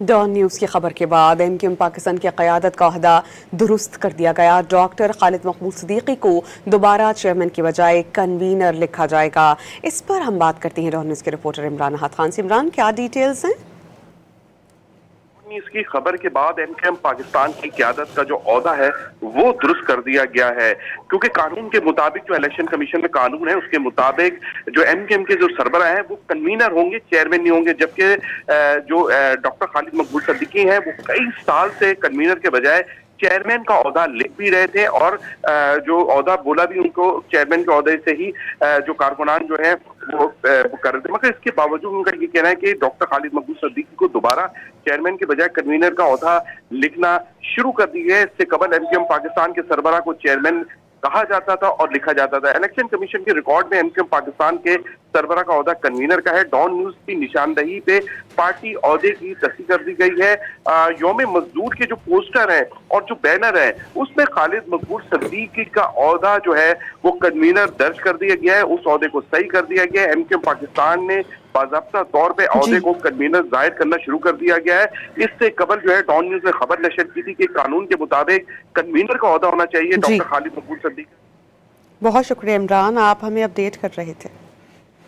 Dawn news کی خبر کے بعد MQM پاکستان کی قیادت کا عہدہ درست کر دیا گیا۔ ڈاکٹر خالد مقبول صدیقی کو دوبارہ چیئرمین کی بجائے کنوینر لکھا جائے گا۔ اس پر ہم بات کرتے ہیں ڈان نیوز کے رپورٹر عمران احد خان سے۔ عمران، کیا ڈیٹیلز ہیں؟ اس کی خبر کے بعد MQM پاکستان کی قیادت کا جو عہدہ ہے وہ درست کر دیا گیا ہے، کیونکہ قانون کے مطابق جو الیکشن کمیشن میں قانون ہے اس کے مطابق جو MQM کے جو سربراہ ہیں وہ کنوینر ہوں گے، چیئرمین نہیں ہوں گے، جبکہ جو ڈاکٹر خالد مقبول صدیقی ہیں وہ کئی سال سے کنوینر کے بجائے چیئرمین کا عہدہ لکھ بھی رہے تھے، اور جو عہدہ بولا بھی ان کو چیئرمین کے عہدے سے ہی جو کارکنان جو ہیں وہ کر رہے تھے، مگر اس کے باوجود ان کا یہ کہنا ہے کہ ڈاکٹر خالد مقبول صدیقی کو دوبارہ چیئرمین کے بجائے کنوینر کا عہدہ لکھنا شروع کر دی ہے۔ اس سے قبل MQM پاکستان کے سربراہ کو چیئرمین کہا جاتا تھا اور لکھا جاتا تھا۔ الیکشن کمیشن کے ریکارڈ میں MQM پاکستان کے سربراہ کا عہدہ کنوینر کا ہے۔ ڈان نیوز کی نشاندہی پہ پارٹی عہدے کی تصحیح کر دی گئی ہے۔ یوم مزدور کے جو پوسٹر ہیں اور جو بینر ہیں اس میں خالد مقبول صدیقی کا عہدہ جو ہے وہ کنوینر درج کر دیا گیا ہے، اس عہدے کو صحیح کر دیا گیا ہے۔ MQM پاکستان نے باضابطہ طور پہ عہدے کو کنوینر ظاہر کرنا شروع کر دیا گیا ہے۔ اس سے قبل جو ہے ڈان نیوز نے خبر نشر کی تھی کہ قانون کے مطابق کنوینر کا عہدہ ہونا چاہیے ڈاکٹر خالد مقبول صدیقی۔ بہت شکریہ عمران، آپ ہمیں اپڈیٹ کر رہے تھے۔